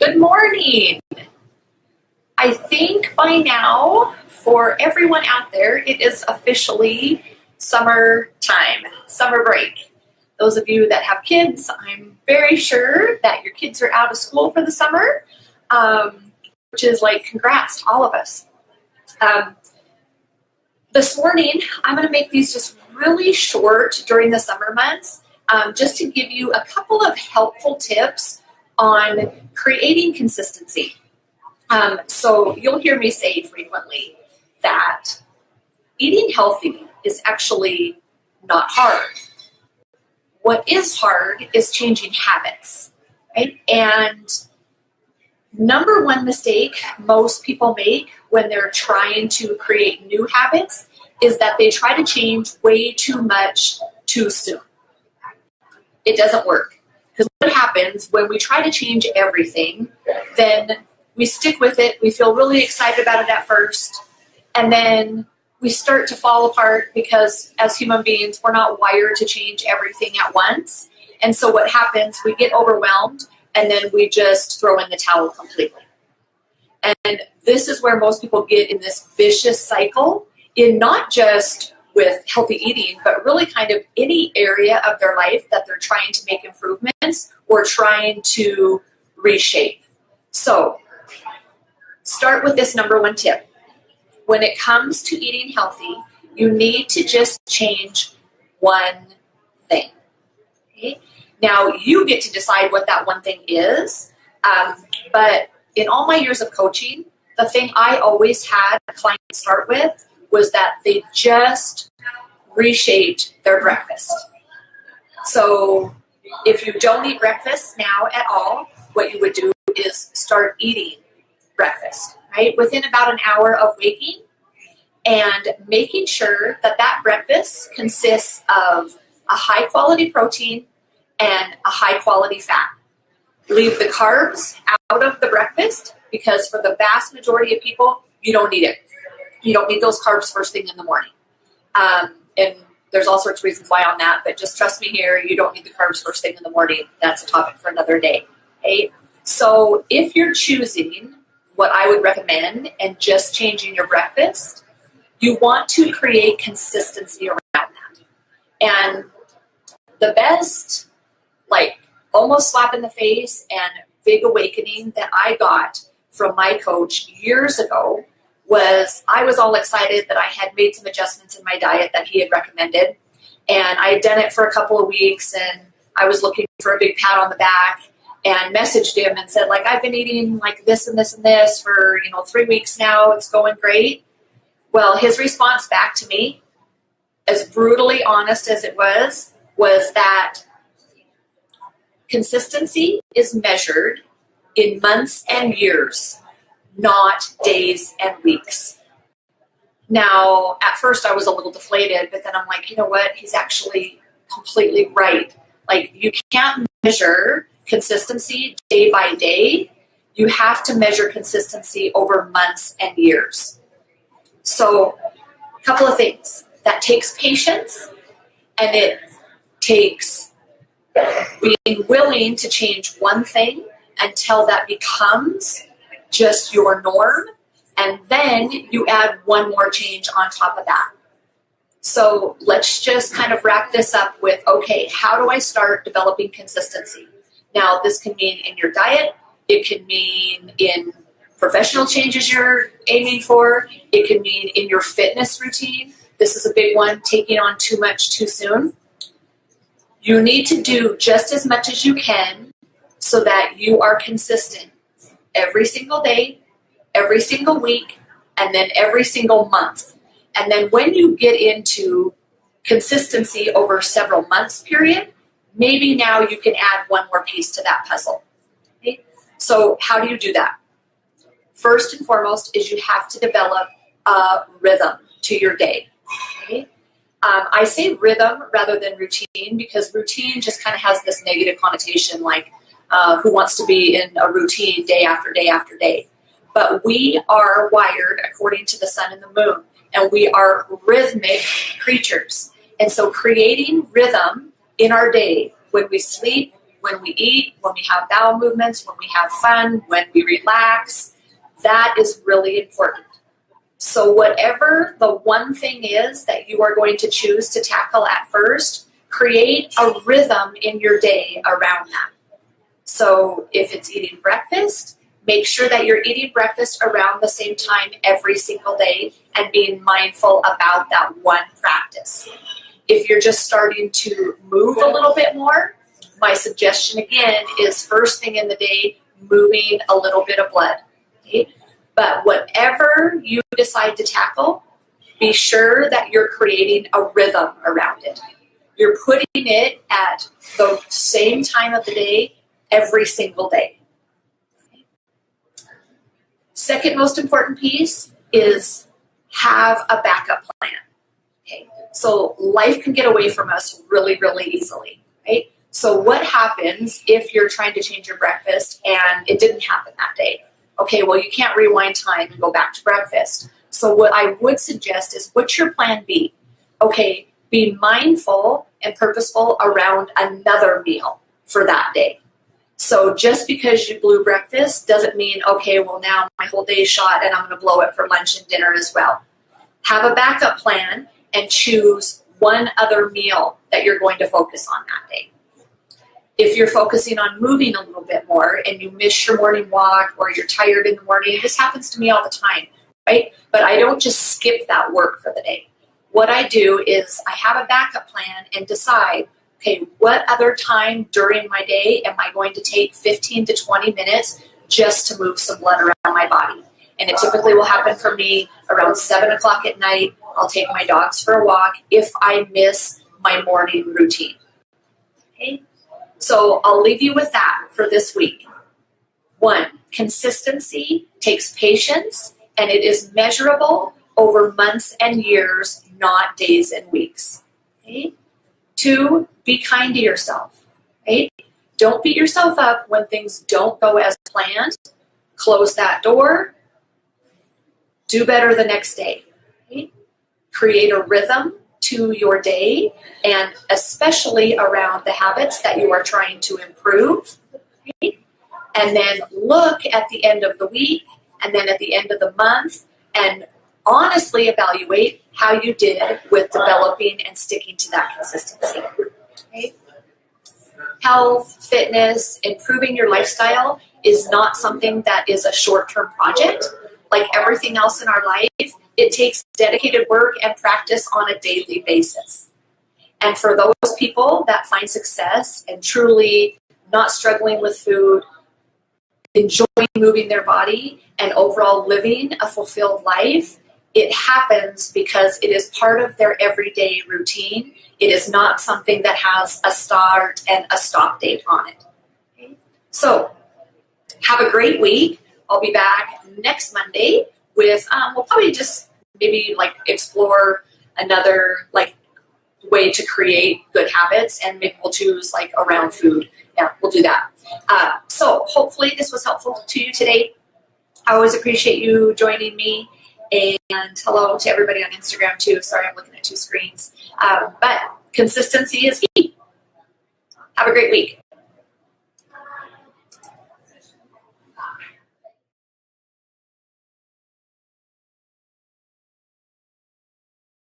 Good morning. I think by now, for everyone out there, it is officially summer time, summer break. Those of you that have kids, I'm very sure that your kids are out of school for the summer, which is like congrats to all of us. This morning, I'm going to make these just really short during the summer months, just to give you a couple of helpful tips on creating consistency. So you'll hear me say frequently that eating healthy is actually not hard. What is hard is changing habits, right? And number one mistake most people make when they're trying to create new habits is that they try to change way too much too soon. It doesn't work. Because what happens when we try to change everything, then we stick with it, we feel really excited about it at first, and then we start to fall apart because as human beings, we're not wired to change everything at once. And so what happens, we get overwhelmed, and then we just throw in the towel completely. And this is where most people get in this vicious cycle, in not just with healthy eating, but really kind of any area of their life that they're trying to make improvements or trying to reshape. So start with this number one tip. When it comes to eating healthy, you need to just change one thing. Okay? Now, you get to decide what that one thing is, but in all my years of coaching, the thing I always had clients start with was that they just reshaped their breakfast. So if you don't eat breakfast now at all, what you would do is start eating breakfast, right? Within about an hour of waking, and making sure that that breakfast consists of a high quality protein and a high quality fat. Leave the carbs out of the breakfast because for the vast majority of people, you don't need it. You don't need those carbs first thing in the morning. And there's all sorts of reasons why on that, but just trust me here, you don't need the carbs first thing in the morning. That's a topic for another day. Okay? So if you're choosing what I would recommend and just changing your breakfast, you want to create consistency around that. And the best, like almost slap in the face and big awakening that I got from my coach years ago was I was all excited that I had made some adjustments in my diet that he had recommended. And I had done it for a couple of weeks and I was looking for a big pat on the back and messaged him and said, like, I've been eating like this and this and this for, 3 weeks now. It's going great. Well, his response back to me, as brutally honest as it was that consistency is measured in months and years, not days and weeks. Now, at first I was a little deflated, but then I'm like, you know what? He's actually completely right. Like, you can't measure consistency day by day. You have to measure consistency over months and years. So, a couple of things. That takes patience, and it takes being willing to change one thing until that becomes just your norm, and then you add one more change on top of that. So let's just kind of wrap this up with, okay, how do I start developing consistency? Now, this can mean in your diet, it can mean in professional changes you're aiming for, it can mean in your fitness routine. This is a big one, taking on too much too soon. You need to do just as much as you can so that you are consistent every single day, every single week, and then every single month. And then when you get into consistency over several months period, maybe now you can add one more piece to that puzzle. Okay? So how do you do that? First and foremost is you have to develop a rhythm to your day. Okay? I say rhythm rather than routine because routine just kind of has this negative connotation like who wants to be in a routine day after day after day. But we are wired according to the sun and the moon, and we are rhythmic creatures. And so creating rhythm in our day when we sleep, when we eat, when we have bowel movements, when we have fun, when we relax. That is really important. So whatever the one thing is that you are going to choose to tackle at first, create a rhythm in your day around that. So if it's eating breakfast, make sure that you're eating breakfast around the same time every single day and being mindful about that one practice. If you're just starting to move a little bit more, my suggestion again is first thing in the day, moving a little bit of blood. Okay? But whatever you decide to tackle, be sure that you're creating a rhythm around it. You're putting it at the same time of the day every single day. Okay? Second most important piece is have a backup plan. Okay? So life can get away from us really, really easily, right? So what happens if you're trying to change your breakfast and it didn't happen that day? Okay, well, you can't rewind time and go back to breakfast. So what I would suggest is, what's your plan B? Okay, be mindful and purposeful around another meal for that day. So just because you blew breakfast doesn't mean, okay, well, now my whole day's shot and I'm going to blow it for lunch and dinner as well. Have a backup plan and choose one other meal that you're going to focus on that day. If you're focusing on moving a little bit more and you miss your morning walk or you're tired in the morning, this happens to me all the time, right? But I don't just skip that work for the day. What I do is I have a backup plan and decide, okay, what other time during my day am I going to take 15 to 20 minutes just to move some blood around my body? And it typically will happen for me around 7 o'clock at night. I'll take my dogs for a walk if I miss my morning routine. Okay? So I'll leave you with that for this week. 1, consistency takes patience, and it is measurable over months and years, not days and weeks. Okay? 2, be kind to yourself. Right? Don't beat yourself up when things don't go as planned. Close that door. Do better the next day. Okay? Create a rhythm to your day, and especially around the habits that you are trying to improve. Okay? And then look at the end of the week and then at the end of the month and honestly evaluate how you did with developing and sticking to that consistency. Okay? Health, fitness, improving your lifestyle is not something that is a short-term project. Like everything else in our life, it takes dedicated work and practice on a daily basis. And for those people that find success and truly not struggling with food, enjoying moving their body, and overall living a fulfilled life, it happens because it is part of their everyday routine. It is not something that has a start and a stop date on it. Okay? So, have a great week. I'll be back next Monday with, we'll probably just maybe like explore another like way to create good habits, and maybe we'll choose like around food. Yeah, we'll do that. So hopefully this was helpful to you today. I always appreciate you joining me, and hello to everybody on Instagram too. Sorry, I'm looking at 2 screens. But consistency is key. Have a great week.